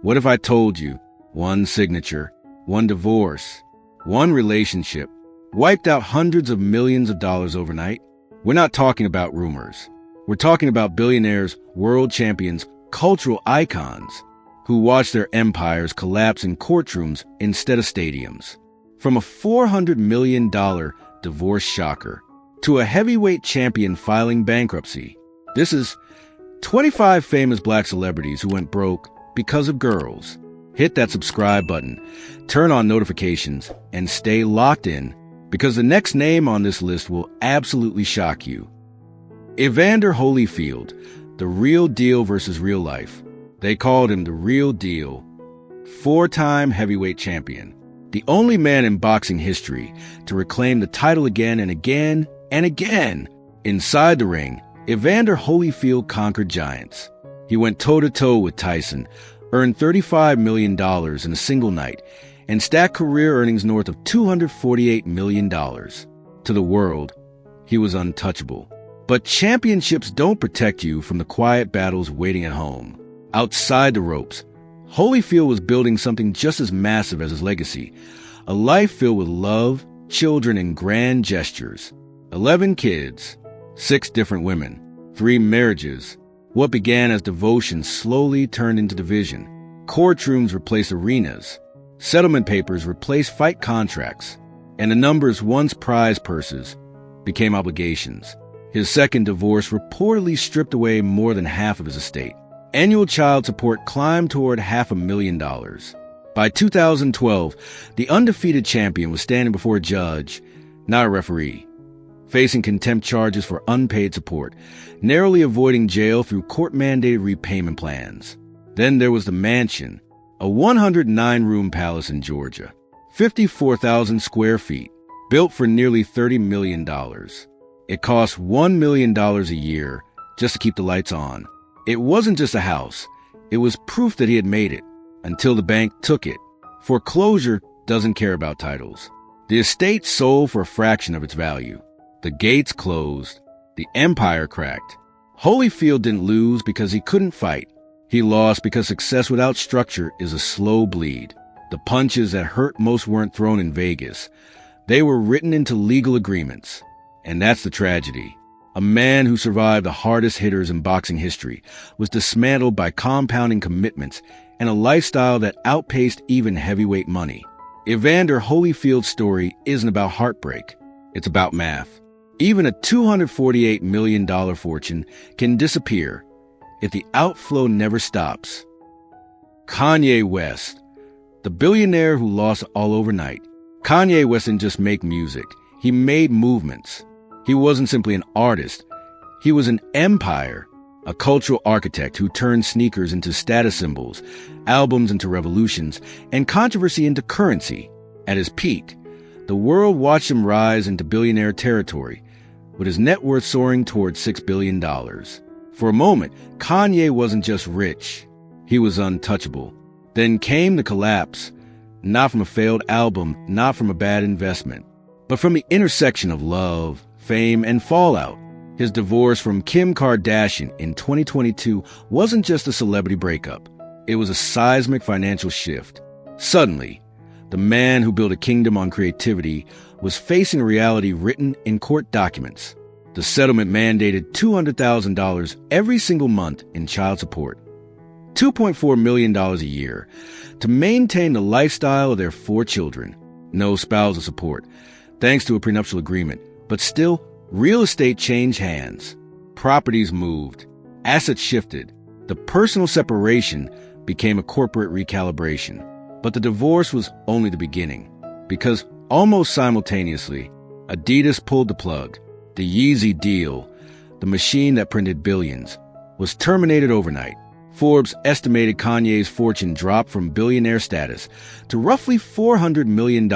What if I told you one signature, one divorce, one relationship wiped out hundreds of millions of dollars overnight? We're not talking about rumors. We're talking about billionaires, world champions, cultural icons who watched their empires collapse in courtrooms instead of stadiums. From a $400 million divorce shocker to a heavyweight champion filing bankruptcy, this is 25 famous black celebrities who went broke because of girls. Hit that subscribe button, turn on notifications, and stay locked in, because the next name on this list will absolutely shock you. Evander Holyfield, the real deal versus real life. They called him the real deal. 4-time heavyweight champion. The only man in boxing history to reclaim the title again and again and again. Inside the ring, Evander Holyfield conquered giants. He went toe-to-toe with Tyson, earned $35 million in a single night, and stacked career earnings north of $248 million. To the world, he was untouchable. But championships don't protect you from the quiet battles waiting at home. Outside the ropes, Holyfield was building something just as massive as his legacy, a life filled with love, children, and grand gestures. 11 kids, 6 different women, 3 marriages. What began as devotion slowly turned into division. Courtrooms replaced arenas. Settlement papers replaced fight contracts. And the numbers once prized purses became obligations. His second divorce reportedly stripped away more than half of his estate. Annual child support climbed toward $500,000. By 2012, the undefeated champion was standing before a judge, not a referee, facing contempt charges for unpaid support, narrowly avoiding jail through court-mandated repayment plans. Then there was the mansion, a 109-room palace in Georgia, 54,000 square feet, built for nearly $30 million. It cost $1 million a year just to keep the lights on. It wasn't just a house. It was proof that he had made it, until the bank took it. Foreclosure doesn't care about titles. The estate sold for a fraction of its value. The gates closed. The empire cracked. Holyfield didn't lose because he couldn't fight. He lost because success without structure is a slow bleed. The punches that hurt most weren't thrown in Vegas. They were written into legal agreements. And that's the tragedy. A man who survived the hardest hitters in boxing history was dismantled by compounding commitments and a lifestyle that outpaced even heavyweight money. Evander Holyfield's story isn't about heartbreak. It's about math. Even a $248 million fortune can disappear if the outflow never stops. Kanye West, the billionaire who lost all overnight. Kanye West didn't just make music. He made movements. He wasn't simply an artist. He was an empire, a cultural architect who turned sneakers into status symbols, albums into revolutions, and controversy into currency. At his peak, the world watched him rise into billionaire territory, with his net worth soaring toward $6 billion. For a moment, Kanye wasn't just rich. He was untouchable. Then came the collapse, not from a failed album, not from a bad investment, but from the intersection of love, fame, and fallout. His divorce from Kim Kardashian in 2022 wasn't just a celebrity breakup. It was a seismic financial shift. Suddenly, the man who built a kingdom on creativity was facing a reality written in court documents. The settlement mandated $200,000 every single month in child support, $2.4 million a year, to maintain the lifestyle of their 4 children. No spousal support, thanks to a prenuptial agreement. But still, real estate changed hands. Properties moved. Assets shifted. The personal separation became a corporate recalibration. But the divorce was only the beginning, because almost simultaneously, Adidas pulled the plug. The Yeezy deal, the machine that printed billions, was terminated overnight. Forbes estimated Kanye's fortune dropped from billionaire status to roughly $400 million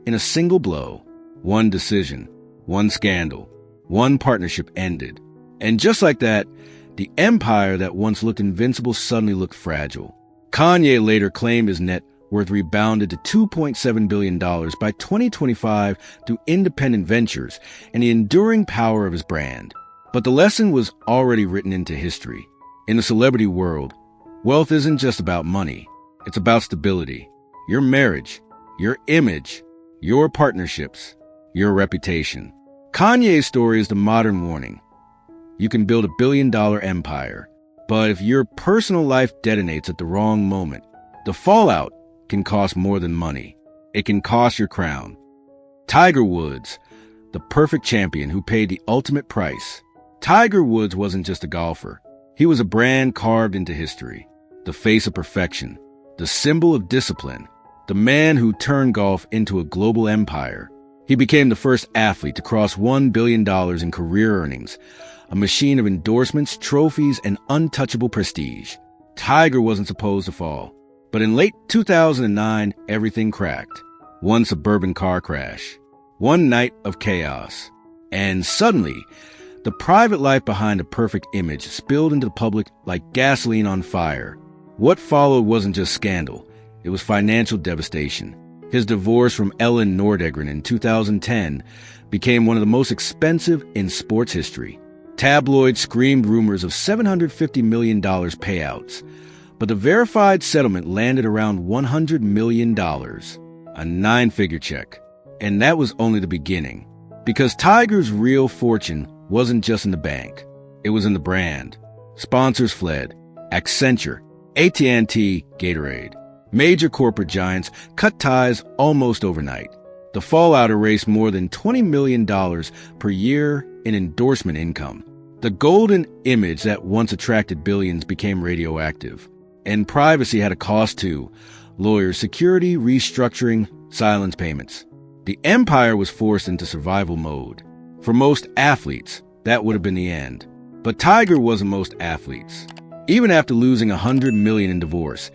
in a single blow. One decision, one scandal, one partnership ended. And just like that, the empire that once looked invincible suddenly looked fragile. Kanye later claimed his net worth rebounded to $2.7 billion by 2025 through independent ventures and the enduring power of his brand. But the lesson was already written into history. In the celebrity world, wealth isn't just about money. It's about stability. Your marriage, your image, your partnerships, your reputation. Kanye's story is the modern warning. You can build $1 billion empire, but if your personal life detonates at the wrong moment, the fallout can cost more than money. It can cost your crown. Tiger Woods, the perfect champion who paid the ultimate price. Tiger Woods wasn't just a golfer. He was a brand carved into history, the face of perfection, the symbol of discipline, the man who turned golf into a global empire. He became the first athlete to cross $1 billion in career earnings, a machine of endorsements, trophies, and untouchable prestige. Tiger wasn't supposed to fall, but in late 2009, everything cracked. One suburban car crash, one night of chaos, and suddenly, the private life behind a perfect image spilled into the public like gasoline on fire. What followed wasn't just scandal, it was financial devastation. His divorce from Ellen Nordegren in 2010 became one of the most expensive in sports history. Tabloids screamed rumors of $750 million payouts, but the verified settlement landed around $100 million, a nine-figure check. And that was only the beginning, because Tiger's real fortune wasn't just in the bank. It was in the brand. Sponsors fled. Accenture, AT&T, Gatorade. Major corporate giants cut ties almost overnight. The fallout erased more than $20 million per year in endorsement income. The golden image that once attracted billions became radioactive. And privacy had a cost too. Lawyers, security, restructuring, silence payments. The empire was forced into survival mode. For most athletes, that would have been the end. But Tiger wasn't most athletes. Even after losing $100 million in divorce,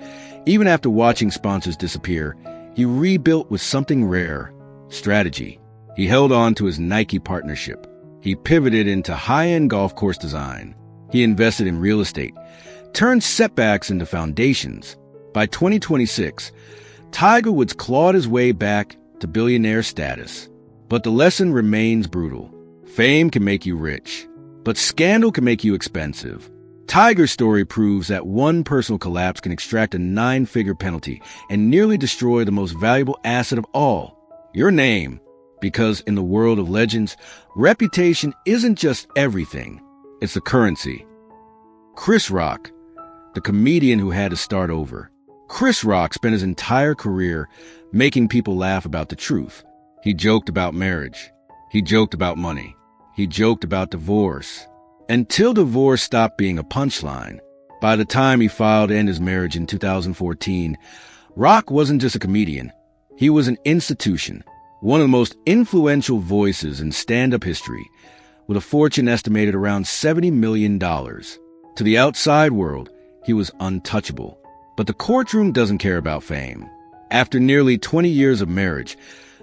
even after watching sponsors disappear, he rebuilt with something rare: strategy. He held on to his Nike partnership. He pivoted into high-end golf course design. He invested in real estate, turned setbacks into foundations. By 2026, Tiger Woods clawed his way back to billionaire status. But the lesson remains brutal. Fame can make you rich, but scandal can make you expensive. Tiger's story proves that one personal collapse can extract a nine-figure penalty and nearly destroy the most valuable asset of all, your name. Because in the world of legends, reputation isn't just everything, it's the currency. Chris Rock, the comedian who had to start over. Chris Rock spent his entire career making people laugh about the truth. He joked about marriage. He joked about money. He joked about divorce. Until divorce stopped being a punchline. By the time he filed to end his marriage in 2014, Rock wasn't just a comedian. He was an institution, one of the most influential voices in stand-up history, with a fortune estimated around $70 million. To the outside world, he was untouchable. But the courtroom doesn't care about fame. After nearly 20 years of marriage,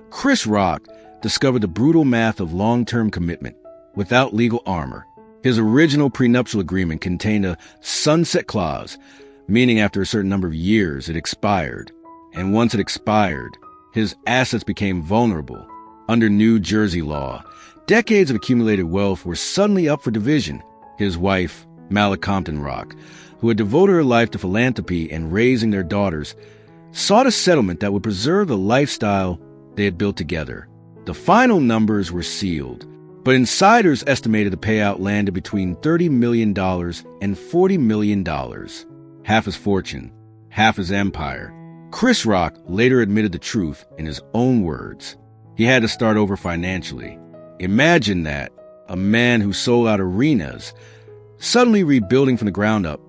Chris Rock discovered the brutal math of long-term commitment without legal armor. His original prenuptial agreement contained a sunset clause, meaning after a certain number of years it expired. And once it expired, his assets became vulnerable. Under New Jersey law, decades of accumulated wealth were suddenly up for division. His wife, Mallory Compton Rock, who had devoted her life to philanthropy and raising their daughters, sought a settlement that would preserve the lifestyle they had built together. The final numbers were sealed, but insiders estimated the payout landed between $30 million and $40 million. Half his fortune, half his empire. Chris Rock later admitted the truth in his own words. He had to start over financially. Imagine that, a man who sold out arenas, suddenly rebuilding from the ground up,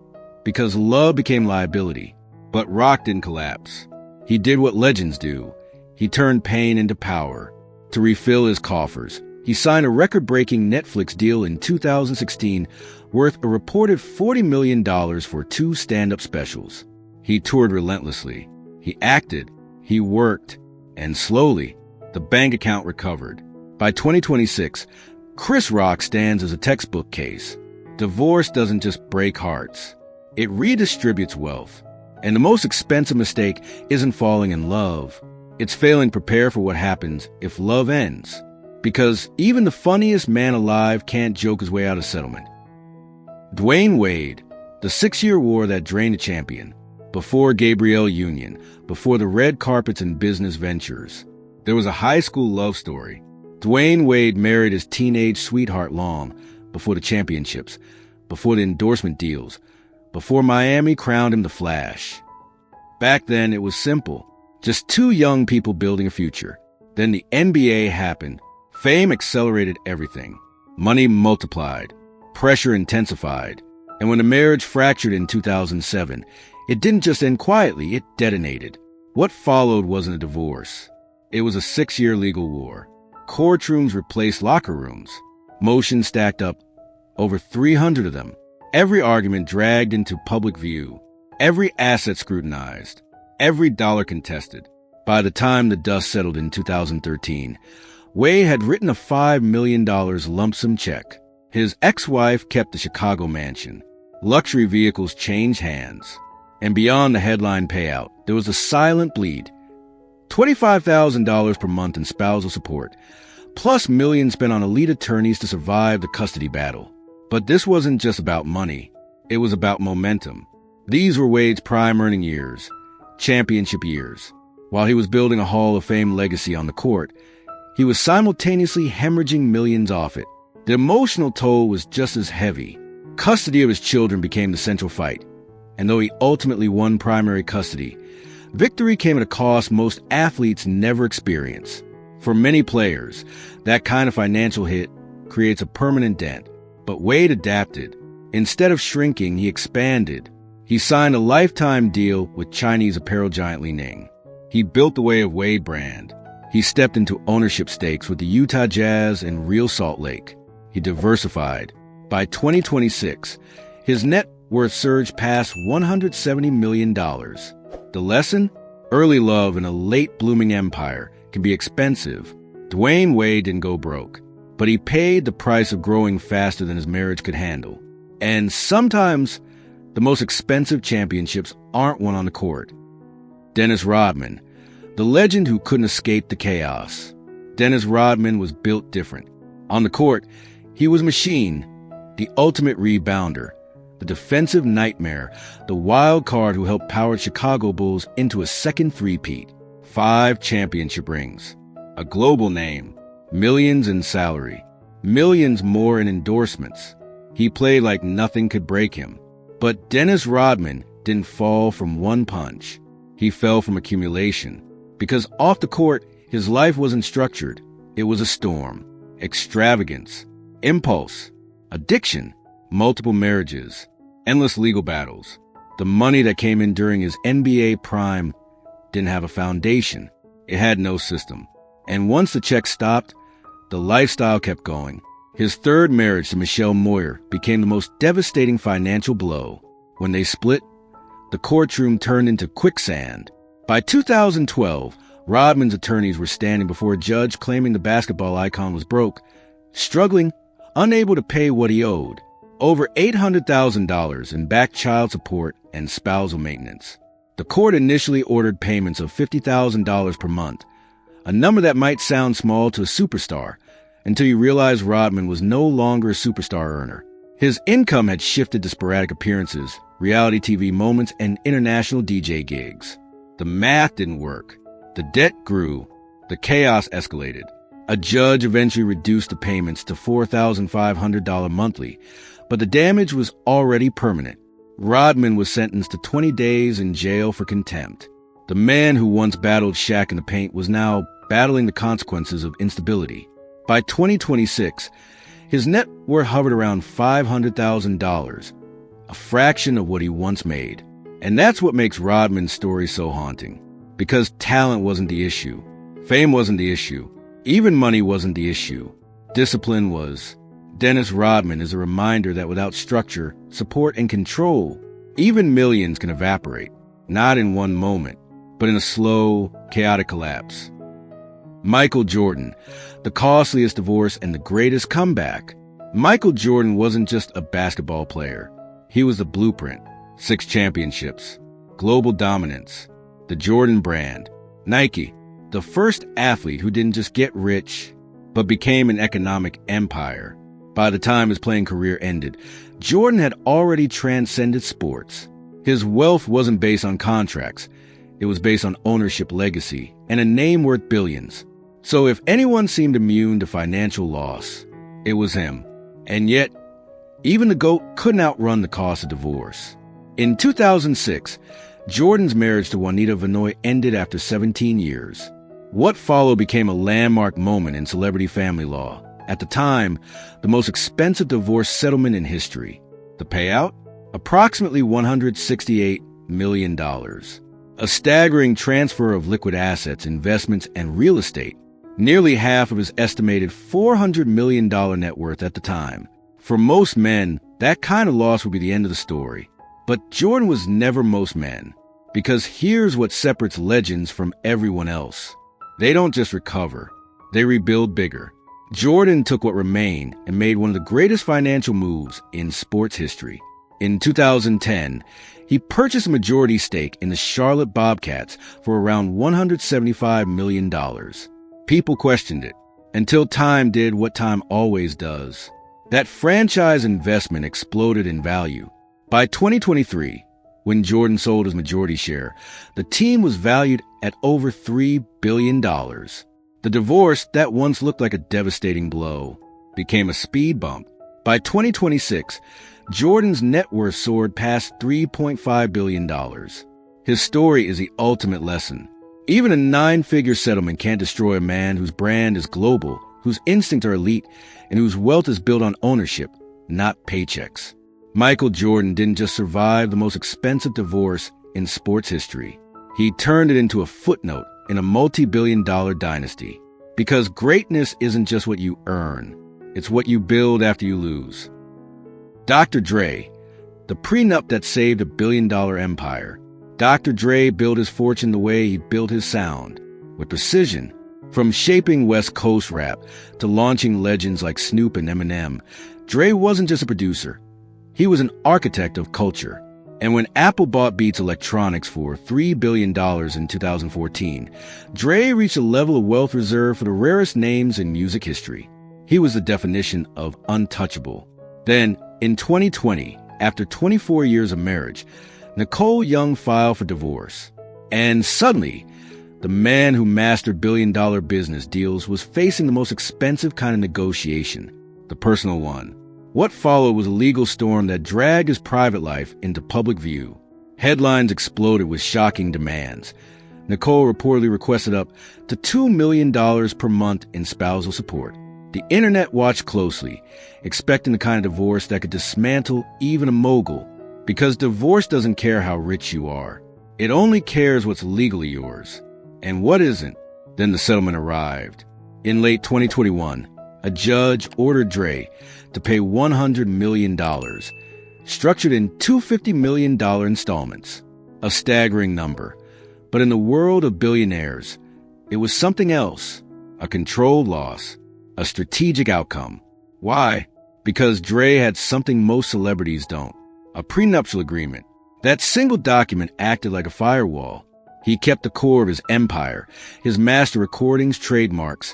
because love became liability. But Rock didn't collapse. He did what legends do. He turned pain into power. To refill his coffers, he signed a record-breaking Netflix deal in 2016 worth a reported $40 million for 2 stand-up specials. He toured relentlessly. He acted. He worked. And slowly, the bank account recovered. By 2026, Chris Rock stands as a textbook case. Divorce doesn't just break hearts. It redistributes wealth. And the most expensive mistake isn't falling in love. It's failing to prepare for what happens if love ends. Because even the funniest man alive can't joke his way out of settlement. Dwayne Wade, the 6-year war that drained a champion. before Gabrielle Union, before the red carpets and business ventures. There was a high school love story. Dwayne Wade married his teenage sweetheart long before the championships, before the endorsement deals, before Miami crowned him the Flash. Back then, it was simple. Just two young people building a future. Then the NBA happened. Fame accelerated everything. Money multiplied. Pressure intensified. And when the marriage fractured in 2007, it didn't just end quietly, it detonated. What followed wasn't a divorce. It was a 6-year legal war. Courtrooms replaced locker rooms. Motions stacked up, over 300 of them. Every argument dragged into public view. Every asset scrutinized. Every dollar contested. By the time the dust settled in 2013, Wade had written a $5 million lump sum check. His ex-wife kept the Chicago mansion. Luxury vehicles changed hands. And beyond the headline payout, there was a silent bleed. $25,000 per month in spousal support, plus millions spent on elite attorneys to survive the custody battle. But this wasn't just about money. It was about momentum. These were Wade's prime earning years, championship years. While he was building a Hall of Fame legacy on the court, he was simultaneously hemorrhaging millions off it. The emotional toll was just as heavy. Custody of his children became the central fight. And though he ultimately won primary custody, victory came at a cost most athletes never experience. For many players, that kind of financial hit creates a permanent dent. But Wade adapted. Instead of shrinking, he expanded. He signed a lifetime deal with Chinese apparel giant Li Ning. He built the Way of Wade brand. He stepped into ownership stakes with the Utah Jazz and Real Salt Lake. He diversified. By 2026, his net worth surged past $170 million. The lesson? Early love in a late-blooming empire can be expensive. Dwayne Wade didn't go broke, but he paid the price of growing faster than his marriage could handle. And sometimes, the most expensive championships aren't won on the court. Dennis Rodman, the legend who couldn't escape the chaos. Dennis Rodman was built different. On the court, he was a machine, the ultimate rebounder, the defensive nightmare, the wild card who helped power Chicago Bulls into a second three-peat. 5 championship rings, a global name, millions in salary, millions more in endorsements. He played like nothing could break him. But Dennis Rodman didn't fall from one punch. He fell from accumulation. Because off the court, his life wasn't structured. It was a storm. Extravagance. Impulse. Addiction. Multiple marriages. Endless legal battles. The money that came in during his NBA prime didn't have a foundation. It had no system. And once the check stopped, the lifestyle kept going. His third marriage to Michelle Moyer became the most devastating financial blow. When they split, the courtroom turned into quicksand. By 2012, Rodman's attorneys were standing before a judge claiming the basketball icon was broke, struggling, unable to pay what he owed. Over $800,000 in back child support and spousal maintenance. The court initially ordered payments of $50,000 per month, a number that might sound small to a superstar, until you realize Rodman was no longer a superstar earner. His income had shifted to sporadic appearances, reality TV moments, and international DJ gigs. The math didn't work. The debt grew. The chaos escalated. A judge eventually reduced the payments to $4,500 monthly, but the damage was already permanent. Rodman was sentenced to 20 days in jail for contempt. The man who once battled Shaq in the paint was now battling the consequences of instability. By 2026, his net worth hovered around $500,000, a fraction of what he once made. And that's what makes Rodman's story so haunting. Because talent wasn't the issue. Fame wasn't the issue. Even money wasn't the issue. Discipline was. Dennis Rodman is a reminder that without structure, support, and control, even millions can evaporate. Not in one moment, but in a slow, chaotic collapse. Michael Jordan, the costliest divorce and the greatest comeback. Michael Jordan wasn't just a basketball player. He was the blueprint. 6 championships, global dominance, the Jordan brand, Nike, the first athlete who didn't just get rich, but became an economic empire. By the time his playing career ended, Jordan had already transcended sports. His wealth wasn't based on contracts. It was based on ownership legacy and a name worth billions. So if anyone seemed immune to financial loss, it was him. And yet, even the GOAT couldn't outrun the cost of divorce. In 2006, Jordan's marriage to Juanita Vinoy ended after 17 years. What followed became a landmark moment in celebrity family law. At the time, the most expensive divorce settlement in history. The payout? Approximately $168 million. A staggering transfer of liquid assets, investments, and real estate. Nearly half of his estimated $400 million net worth at the time. For most men, that kind of loss would be the end of the story. But Jordan was never most men. Because here's what separates legends from everyone else. They don't just recover. They rebuild bigger. Jordan took what remained and made one of the greatest financial moves in sports history. In 2010, he purchased a majority stake in the Charlotte Bobcats for around $175 million. People questioned it, until time did what time always does. That franchise investment exploded in value. By 2023, when Jordan sold his majority share, the team was valued at over $3 billion. The divorce that once looked like a devastating blow became a speed bump. By 2026, Jordan's net worth soared past $3.5 billion. His story is the ultimate lesson. Even a 9-figure settlement can't destroy a man whose brand is global, whose instincts are elite, and whose wealth is built on ownership, not paychecks. Michael Jordan didn't just survive the most expensive divorce in sports history. He turned it into a footnote in a multi-billion-dollar dynasty. Because greatness isn't just what you earn. It's what you build after you lose. Dr. Dre, the prenup that saved a billion-dollar empire. Dr. Dre built his fortune the way he built his sound, with precision. From shaping West Coast rap to launching legends like Snoop and Eminem, Dre wasn't just a producer. He was an architect of culture. And when Apple bought Beats Electronics for $3 billion in 2014, Dre reached a level of wealth reserved for the rarest names in music history. He was the definition of untouchable. Then, in 2020, after 24 years of marriage, Nicole Young filed for divorce. And suddenly, the man who mastered billion-dollar business deals was facing the most expensive kind of negotiation, the personal one. What followed was a legal storm that dragged his private life into public view. Headlines exploded with shocking demands. Nicole reportedly requested up to $2 million per month in spousal support. The internet watched closely, expecting the kind of divorce that could dismantle even a mogul. Because divorce doesn't care how rich you are. It only cares what's legally yours. And what isn't. Then the settlement arrived. In late 2021, a judge ordered Dre to pay $100 million, structured in two $50 million installments. A staggering number. But in the world of billionaires, it was something else. A controlled loss. A strategic outcome. Why? Because Dre had something most celebrities don't. A prenuptial agreement. That single document acted like a firewall. He kept the core of his empire, his master recordings, trademarks,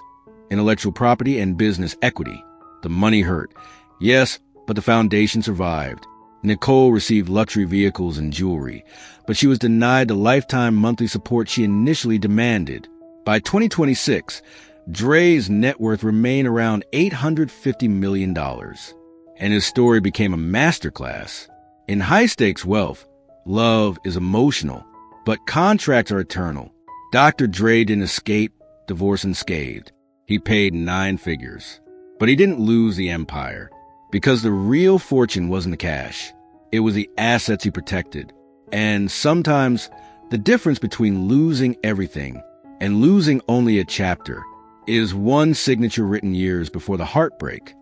intellectual property, and business equity. The money hurt. Yes, but the foundation survived. Nicole received luxury vehicles and jewelry, but she was denied the lifetime monthly support she initially demanded. By 2026, Dre's net worth remained around $850 million, and his story became a masterclass. In high-stakes wealth, love is emotional, but contracts are eternal. Dr. Dre didn't escape divorce unscathed. He paid 9 figures. But he didn't lose the empire, because the real fortune wasn't the cash. It was the assets he protected. And sometimes, the difference between losing everything and losing only a chapter is one signature written years before the heartbreak.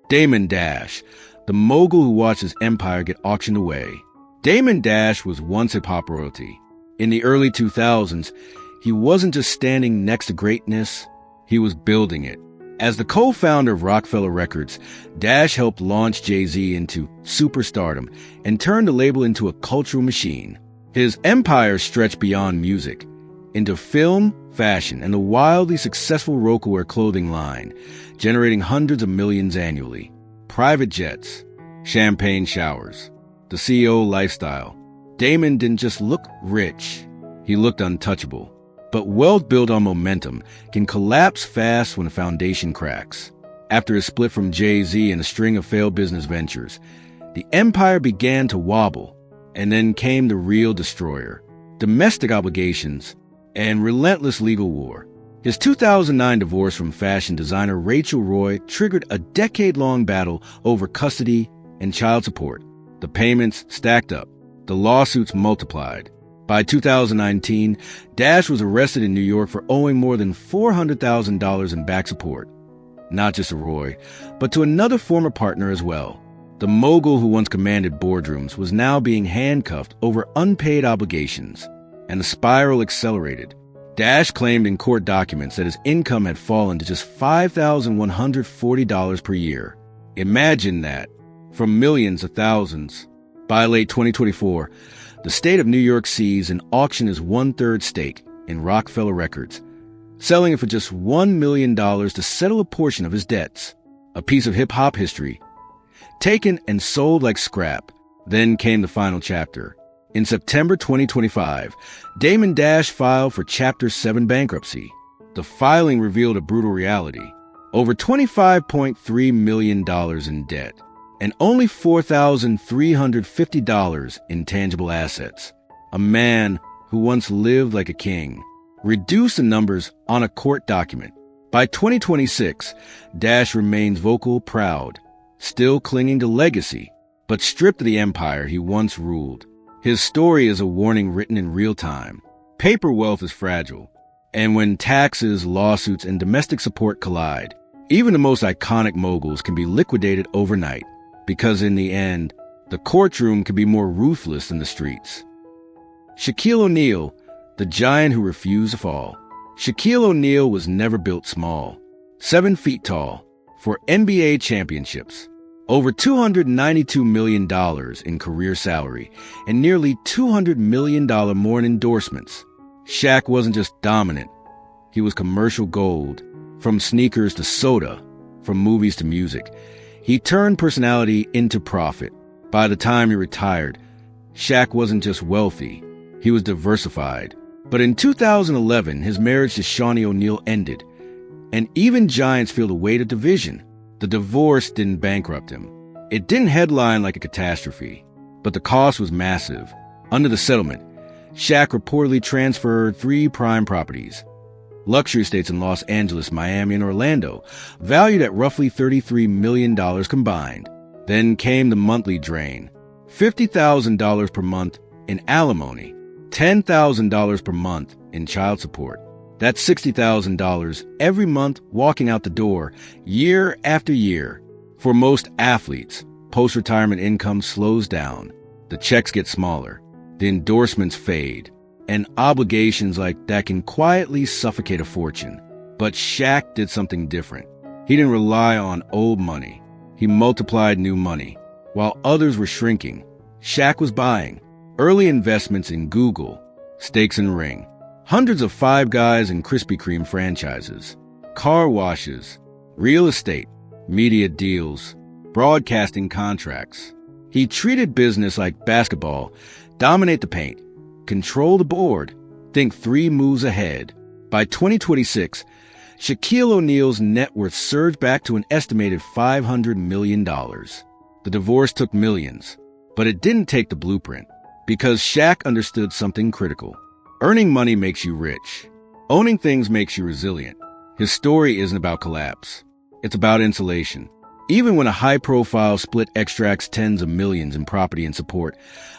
Damon Dash, the mogul who watched his empire get auctioned away. Damon Dash was once hip-hop royalty. In the early 2000s, he wasn't just standing next to greatness, he was building it. As the co-founder of Rockefeller Records, Dash helped launch Jay-Z into superstardom and turned the label into a cultural machine. His empire stretched beyond music, into film, fashion, and the wildly successful Rocawear clothing line, generating hundreds of millions annually. Private jets, champagne showers, the CEO lifestyle. Damon didn't just look rich, he looked untouchable. But wealth built on momentum can collapse fast when a foundation cracks. After his split from Jay-Z and a string of failed business ventures, the empire began to wobble, and then came the real destroyer: domestic obligations and relentless legal war. His 2009 divorce from fashion designer Rachel Roy triggered a decade-long battle over custody and child support. The payments stacked up. The lawsuits multiplied. By 2019, Dash was arrested in New York for owing more than $400,000 in back support. Not just to Roy, but to another former partner as well. The mogul who once commanded boardrooms was now being handcuffed over unpaid obligations, and the spiral accelerated. Dash claimed in court documents that his income had fallen to just $5,140 per year. Imagine that, from millions to thousands. By late 2024, the state of New York sees and auctioned his one-third stake in Rockefeller Records, selling it for just $1 million to settle a portion of his debts. A piece of hip-hop history, taken and sold like scrap. Then came the final chapter. In September 2025, Damon Dash filed for Chapter 7 bankruptcy. The filing revealed a brutal reality: over $25.3 million in debt, and only $4,350 in tangible assets. A man who once lived like a king, reduced to numbers on a court document. By 2026, Dash remains vocal, proud, still clinging to legacy, but stripped of the empire he once ruled. His story is a warning written in real time. Paper wealth is fragile, and when taxes, lawsuits, and domestic support collide, even the most iconic moguls can be liquidated overnight. Because in the end, the courtroom can be more ruthless than the streets. Shaquille O'Neal, the giant who refused to fall. Shaquille O'Neal was never built small. 7 feet tall, for NBA championships, over $292 million in career salary, and nearly $200 million more in endorsements. Shaq wasn't just dominant. He was commercial gold. From sneakers to soda, from movies to music. He turned personality into profit. By the time he retired, Shaq wasn't just wealthy, he was diversified. But in 2011, his marriage to Shawnee O'Neal ended, and even giants feel the weight of division. The divorce didn't bankrupt him. It didn't headline like a catastrophe, but the cost was massive. Under the settlement, Shaq reportedly transferred 3 prime properties, luxury estates in Los Angeles, Miami, and Orlando, valued at roughly $33 million combined. Then came the monthly drain: $50,000 per month in alimony, $10,000 per month in child support. That's $60,000 every month walking out the door, year after year. For most athletes, post-retirement income slows down. The checks get smaller, the endorsements fade, and obligations like that can quietly suffocate a fortune. But Shaq did something different. He didn't rely on old money. He multiplied new money. While others were shrinking, Shaq was buying early investments in Google, stakes in Ring, hundreds of Five Guys and Krispy Kreme franchises, car washes, real estate, media deals, broadcasting contracts. He treated business like basketball: dominate the paint, control the board, think 3 moves ahead. By 2026, Shaquille O'Neal's net worth surged back to an estimated $500 million. The divorce took millions, but it didn't take the blueprint, because Shaq understood something critical. Earning money makes you rich. Owning things makes you resilient. His story isn't about collapse. It's about insulation. Even when a high-profile split extracts tens of millions in property and support,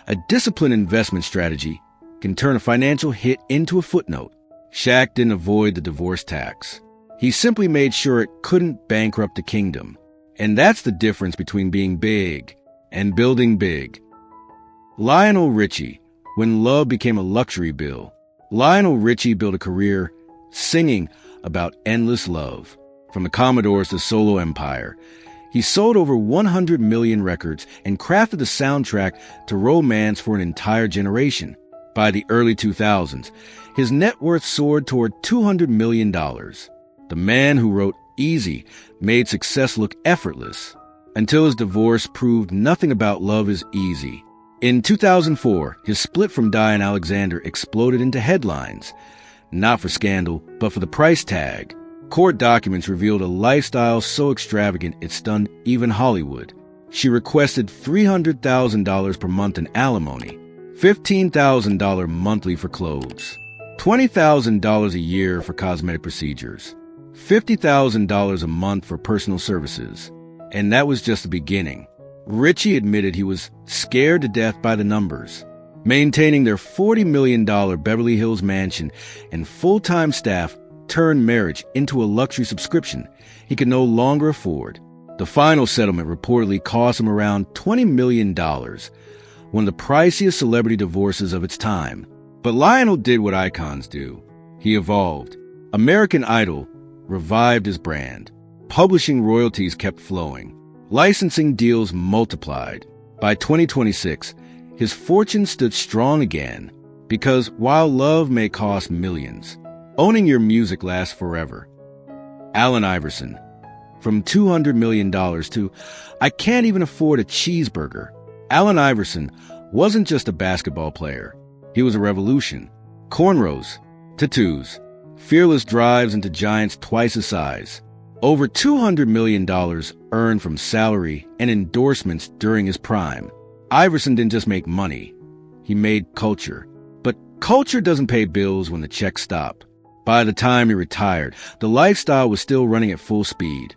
a disciplined investment strategy can turn a financial hit into a footnote. Shaq didn't avoid the divorce tax. He simply made sure it couldn't bankrupt the kingdom. And that's the difference between being big and building big. Lionel Richie, when love became a luxury bill, Lionel Richie built a career singing about endless love. From the Commodores to solo empire, he sold over 100 million records and crafted the soundtrack to romance for an entire generation. By the early 2000s, his net worth soared toward $200 million. The man who wrote Easy made success look effortless, until his divorce proved nothing about love is easy. In 2004, his split from Diane Alexander exploded into headlines, not for scandal, but for the price tag. Court documents revealed a lifestyle so extravagant it stunned even Hollywood. She requested $300,000 per month in alimony, $15,000 monthly for clothes, $20,000 a year for cosmetic procedures, $50,000 a month for personal services. And that was just the beginning. Richie admitted he was scared to death by the numbers. Maintaining their $40 million Beverly Hills mansion and full-time staff turned marriage into a luxury subscription he could no longer afford. The final settlement reportedly cost him around $20 million, one of the priciest celebrity divorces of its time. But Lionel did what icons do. He evolved. American Idol revived his brand. Publishing royalties kept flowing. Licensing deals multiplied. By 2026, his fortune stood strong again, because while love may cost millions, owning your music lasts forever. Allen Iverson. From $200 million to, I can't even afford a cheeseburger. Allen Iverson wasn't just a basketball player. He was a revolution. Cornrows, tattoos, fearless drives into giants twice his size. Over $200 million earned from salary and endorsements during his prime. Iverson didn't just make money. He made culture. But culture doesn't pay bills when the checks stop. By the time he retired, the lifestyle was still running at full speed.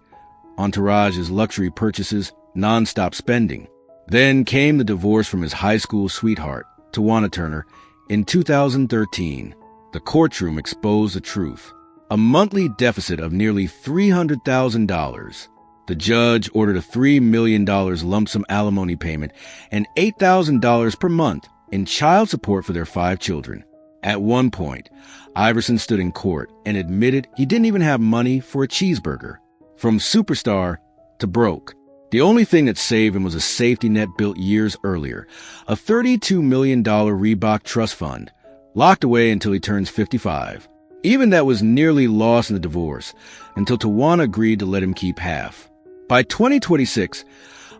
Entourage's luxury purchases, non-stop spending. Then came the divorce from his high school sweetheart, Tawana Turner, in 2013. The courtroom exposed the truth. A monthly deficit of nearly $300,000. The judge ordered a $3 million lump sum alimony payment and $8,000 per month in child support for their 5 children. At one point, Iverson stood in court and admitted he didn't even have money for a cheeseburger. From superstar to broke, the only thing that saved him was a safety net built years earlier, a $32 million Reebok trust fund, locked away until he turns 55. Even that was nearly lost in the divorce, until Tawana agreed to let him keep half. By 2026,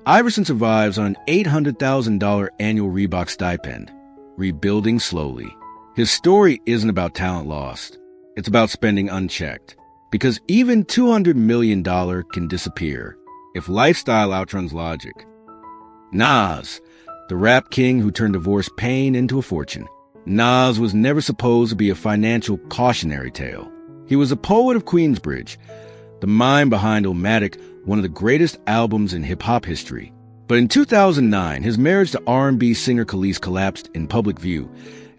Iverson survives on an $800,000 annual Reebok stipend, rebuilding slowly. His story isn't about talent lost. It's about spending unchecked. Because even $200 million can disappear if lifestyle outruns logic. Nas, the rap king who turned divorce pain into a fortune. Nas was never supposed to be a financial cautionary tale. He was a poet of Queensbridge, the mind behind Illmatic, one of the greatest albums in hip-hop history. But in 2009, his marriage to R&B singer Khalees collapsed in public view,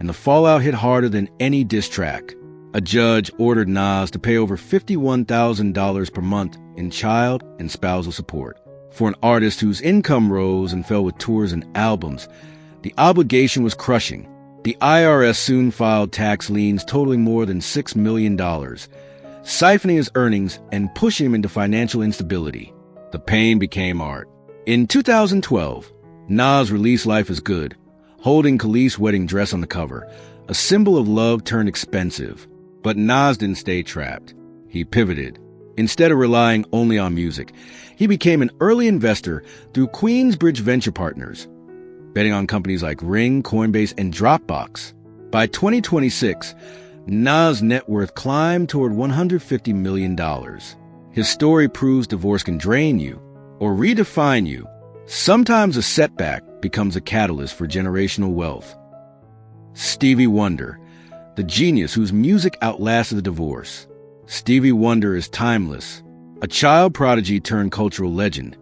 and the fallout hit harder than any diss track. A judge ordered Nas to pay over $51,000 per month in child and spousal support. For an artist whose income rose and fell with tours and albums, the obligation was crushing. The IRS soon filed tax liens totaling more than $6 million, siphoning his earnings and pushing him into financial instability. The pain became art. In 2012, Nas released Life is Good, holding Khalees' wedding dress on the cover, a symbol of love turned expensive. But Nas didn't stay trapped. He pivoted. Instead of relying only on music, he became an early investor through Queensbridge Venture Partners, betting on companies like Ring, Coinbase, and Dropbox. By 2026, Nas' net worth climbed toward $150 million. His story proves divorce can drain you or redefine you. Sometimes a setback becomes a catalyst for generational wealth. Stevie Wonder, the genius whose music outlasted the divorce. Stevie Wonder is timeless, a child prodigy turned cultural legend.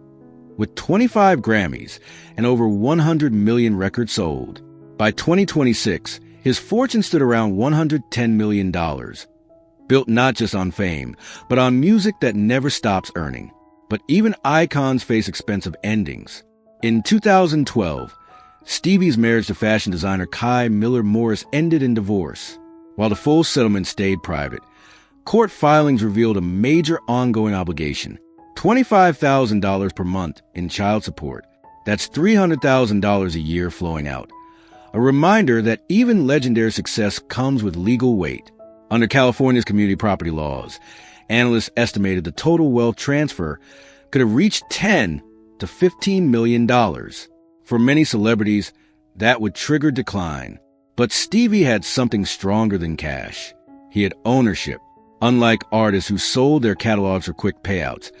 With 25 Grammys and over 100 million records sold, by 2026, his fortune stood around $110 million, built not just on fame, but on music that never stops earning. But even icons face expensive endings. In 2012, Stevie's marriage to fashion designer Kai Miller Morris ended in divorce. While the full settlement stayed private, court filings revealed a major ongoing obligation, $25,000 per month in child support. That's $300,000 a year flowing out. A reminder that even legendary success comes with legal weight. Under California's community property laws, analysts estimated the total wealth transfer could have reached $10 to $15 million. For many celebrities, That would trigger decline. But Stevie had something stronger than cash. He had ownership. Unlike artists who sold their catalogs for quick payouts,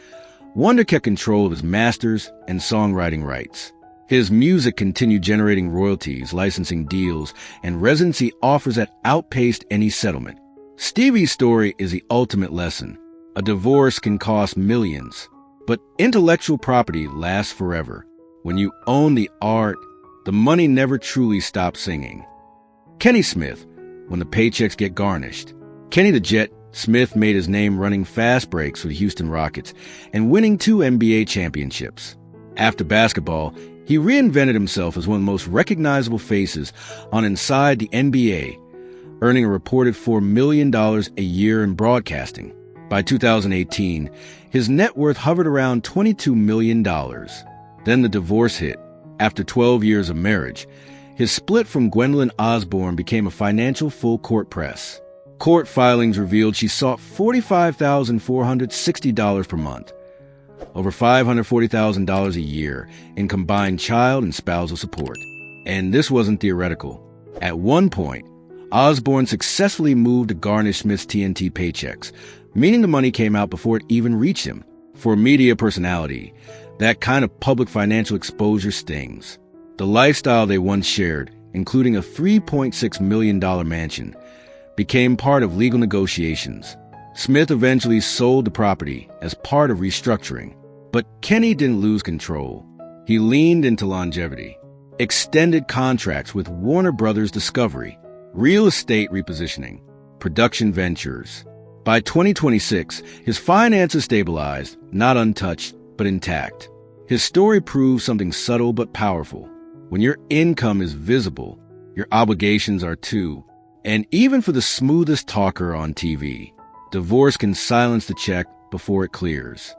Wonder kept control of his masters and songwriting rights. His music continued generating royalties, licensing deals, and residency offers that outpaced any settlement. Stevie's story is the ultimate lesson. A divorce can cost millions, but intellectual property lasts forever. When you own the art, the money never truly stops singing. Kenny Smith, when the paychecks get garnished. Kenny the Jet Smith made his name running fast breaks for the Houston Rockets and winning 2 NBA championships. After basketball, he reinvented himself as one of the most recognizable faces on Inside the NBA, earning a reported $4 million a year in broadcasting. By 2018, his net worth hovered around $22 million. Then the divorce hit. After 12 years of marriage, his split from Gwendolyn Osborne became a financial full-court press. Court filings revealed she sought $45,460 per month, over $540,000 a year in combined child and spousal support. And this wasn't theoretical. At one point, Osborne successfully moved to garnish Smith's TNT paychecks, meaning the money came out before it even reached him. For a media personality, that kind of public financial exposure stings. The lifestyle they once shared, including a $3.6 million mansion, became part of legal negotiations. Smith eventually sold the property as part of restructuring. But Kenny didn't lose control. He leaned into longevity, extended contracts with Warner Brothers Discovery, real estate repositioning, production ventures. By 2026, his finances stabilized, not untouched, but intact. His story proves something subtle but powerful. When your income is visible, your obligations are too. And even for the smoothest talker on TV, divorce can silence the check before it clears.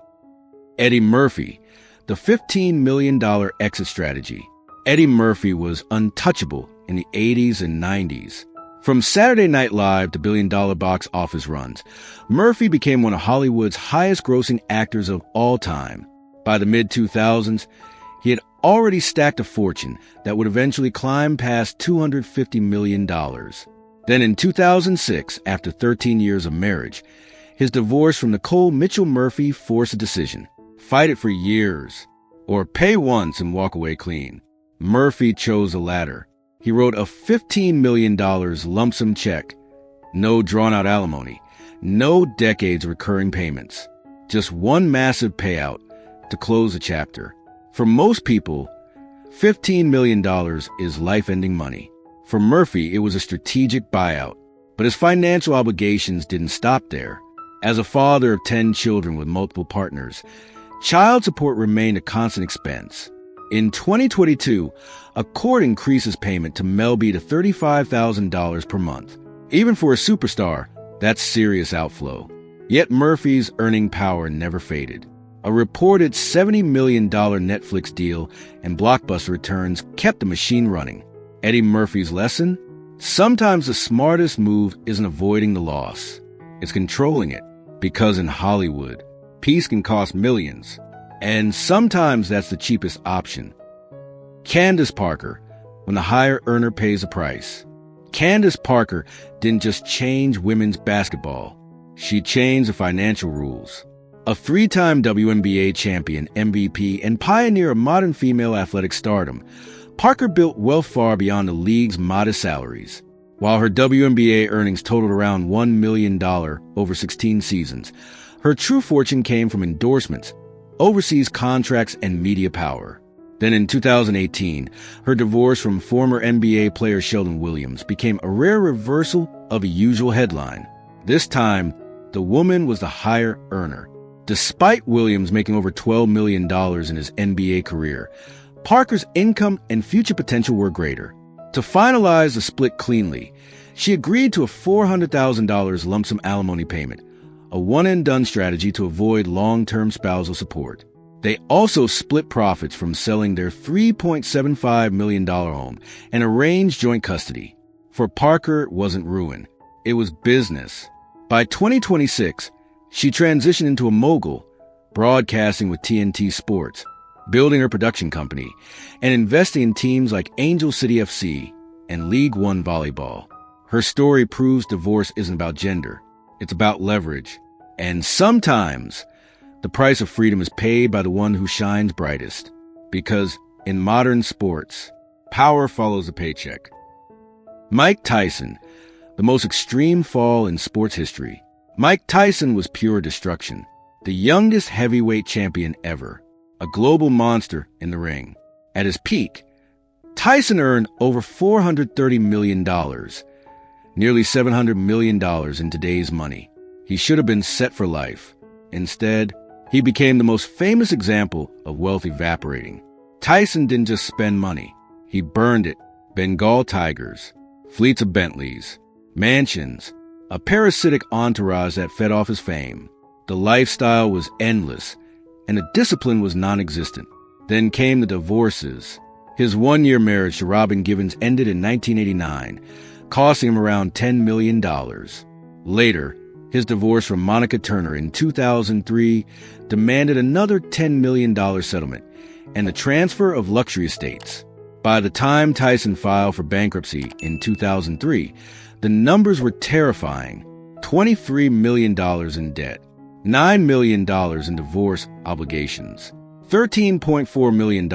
Eddie Murphy, the $15 million exit strategy. Eddie Murphy was untouchable in the 80s and 90s. From Saturday Night Live to billion-dollar box office runs, Murphy became one of Hollywood's highest-grossing actors of all time. By the mid-2000s, he had already stacked a fortune that would eventually climb past $250 million. Then in 2006, after 13 years of marriage, his divorce from Nicole Mitchell Murphy forced a decision. Fight it for years, or pay once and walk away clean. Murphy chose the latter. He wrote a $15 million lump sum check. No drawn-out alimony. No decades of recurring payments. Just one massive payout to close the chapter. For most people, $15 million is life-ending money. For Murphy, it was a strategic buyout. But his financial obligations didn't stop there. As a father of 10 children with multiple partners, child support remained a constant expense. In 2022, a court increased his payment to Mel B to $35,000 per month. Even for a superstar, that's serious outflow. Yet Murphy's earning power never faded. A reported $70 million Netflix deal and blockbuster returns kept the machine running. Eddie Murphy's lesson? Sometimes the smartest move isn't avoiding the loss. It's controlling it. Because in Hollywood, peace can cost millions. And sometimes that's the cheapest option. Candace Parker, when the higher earner pays the price. Candace Parker didn't just change women's basketball. She changed the financial rules. A 3-time WNBA champion, MVP, and pioneer of modern female athletic stardom, Parker built wealth far beyond the league's modest salaries. While her WNBA earnings totaled around $1 million over 16 seasons, her true fortune came from endorsements, overseas contracts, and media power. Then in 2018, her divorce from former NBA player Sheldon Williams became a rare reversal of a usual headline. This time, the woman was the higher earner. Despite Williams making over $12 million in his NBA career, Parker's income and future potential were greater. To finalize the split cleanly, she agreed to a $400,000 lump sum alimony payment, a one-and-done strategy to avoid long-term spousal support. They also split profits from selling their $3.75 million home and arranged joint custody. For Parker, it wasn't ruin. It was business. By 2026, she transitioned into a mogul, broadcasting with TNT Sports, building her production company, and investing in teams like Angel City FC and League One Volleyball. Her story proves divorce isn't about gender. It's about leverage. And sometimes the price of freedom is paid by the one who shines brightest. Because in modern sports, power follows a paycheck. Mike Tyson, the most extreme fall in sports history. Mike Tyson was pure destruction. The youngest heavyweight champion ever. A global monster in the ring. At his peak, Tyson earned over $430 million. Nearly $700 million in today's money. He should have been set for life. Instead, he became the most famous example of wealth evaporating. Tyson didn't just spend money. He burned it. Bengal tigers, fleets of Bentleys, mansions, a parasitic entourage that fed off his fame. The lifestyle was endless, and the discipline was non-existent. Then came the divorces. His one-year marriage to Robin Givens ended in 1989, costing him around $10 million. Later, his divorce from Monica Turner in 2003 demanded another $10 million settlement and the transfer of luxury estates. By the time Tyson filed for bankruptcy in 2003, the numbers were terrifying. $23 million in debt, $9 million in divorce obligations, $13.4 million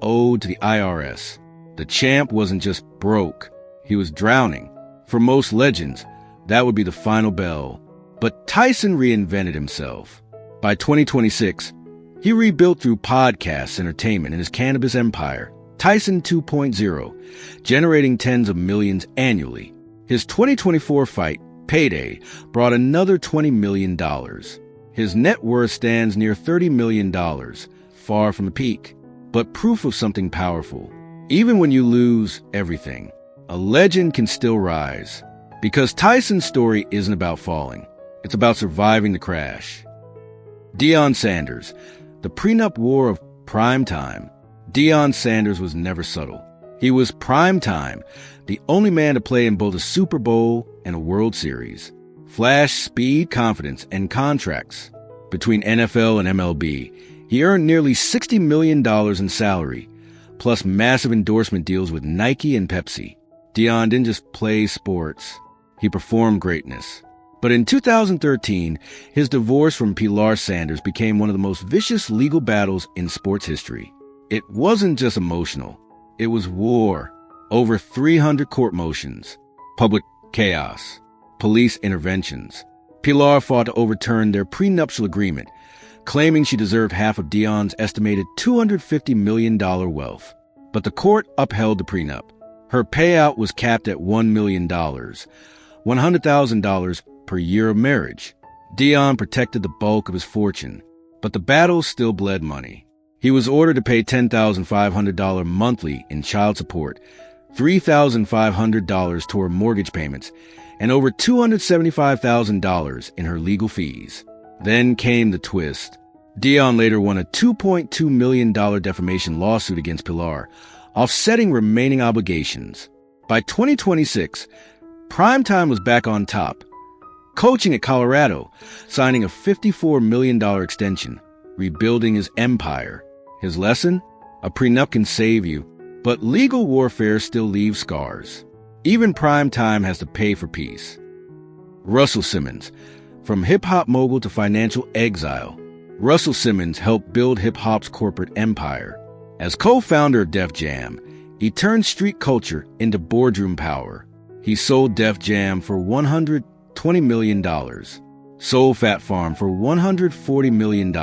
owed to the IRS. The champ wasn't just broke, he was drowning. For most legends, that would be the final bell. But Tyson reinvented himself. By 2026, he rebuilt through podcasts, entertainment, and his cannabis empire, Tyson 2.0, generating tens of millions annually. His 2024 fight, Payday, brought another $20 million. His net worth stands near $30 million, far from the peak, but proof of something powerful. Even when you lose everything, a legend can still rise. Because Tyson's story isn't about falling. It's about surviving the crash. Deion Sanders, the prenup war of prime time. Deion Sanders was never subtle. He was prime time, the only man to play in both a Super Bowl and a World Series. Flash, speed, confidence, and contracts. Between NFL and MLB, he earned nearly $60 million in salary, plus massive endorsement deals with Nike and Pepsi. Deion didn't just play sports. He performed greatness. But in 2013, his divorce from Pilar Sanders became one of the most vicious legal battles in sports history. It wasn't just emotional. It was war. Over 300 court motions, public chaos, police interventions. Pilar fought to overturn their prenuptial agreement, claiming she deserved half of Deion's estimated $250 million wealth. But the court upheld the prenup. Her payout was capped at $1 million, $100,000 per year of marriage. Deion protected the bulk of his fortune, but the battle still bled money. He was ordered to pay $10,500 monthly in child support, $3,500 toward mortgage payments, and over $275,000 in her legal fees. Then came the twist. Deion later won a $2.2 million defamation lawsuit against Pilar, offsetting remaining obligations. By 2026, Primetime was back on top, coaching at Colorado, signing a $54 million extension, rebuilding his empire. His lesson? A prenup can save you, but legal warfare still leaves scars. Even Primetime has to pay for peace. Russell Simmons, from hip-hop mogul to financial exile, Russell Simmons helped build hip-hop's corporate empire. As co-founder of Def Jam, he turned street culture into boardroom power. He sold Def Jam for $120 million, sold Fat Farm for $140 million.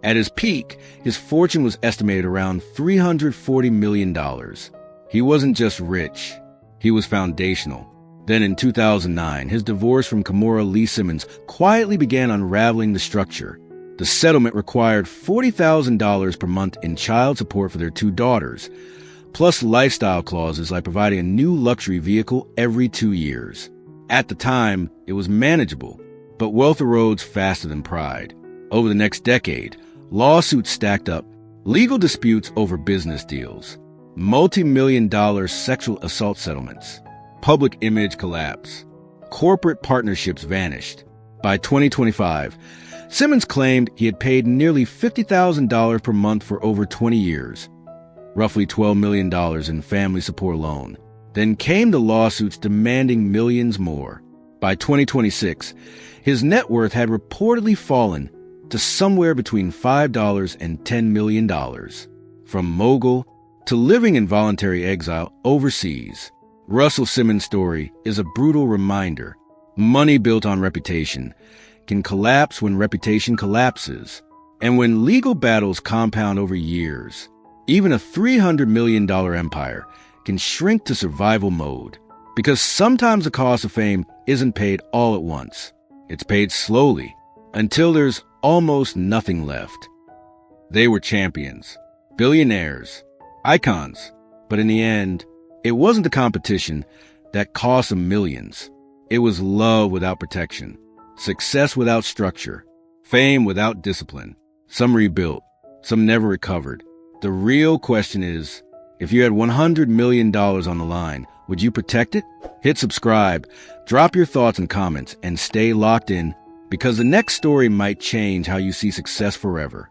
At his peak, his fortune was estimated around $340 million. He wasn't just rich, he was foundational. Then in 2009, his divorce from Kimora Lee Simmons quietly began unraveling the structure. The settlement required $40,000 per month in child support for their two daughters, plus lifestyle clauses like providing a new luxury vehicle every 2 years. At the time, it was manageable, but wealth erodes faster than pride. Over the next decade, lawsuits stacked up, legal disputes over business deals, multi-million-dollar sexual assault settlements, public image collapse, corporate partnerships vanished. By 2025, Simmons claimed he had paid nearly $50,000 per month for over 20 years, roughly $12 million in family support alone. Then came the lawsuits demanding millions more. By 2026, his net worth had reportedly fallen to somewhere between $5 and $10 million. From mogul to living in voluntary exile overseas, Russell Simmons' story is a brutal reminder. Money built on reputation can collapse when reputation collapses. And when legal battles compound over years, even a $300 million empire can shrink to survival mode. Because sometimes the cost of fame isn't paid all at once. It's paid slowly, until there's almost nothing left. They were champions, billionaires, icons. But in the end, it wasn't the competition that cost them millions. It was love without protection, success without structure, fame without discipline. Some rebuilt, some never recovered. The real question is, if you had $100 million on the line, would you protect it? Hit subscribe, drop your thoughts and comments, and stay locked in, because the next story might change how you see success forever.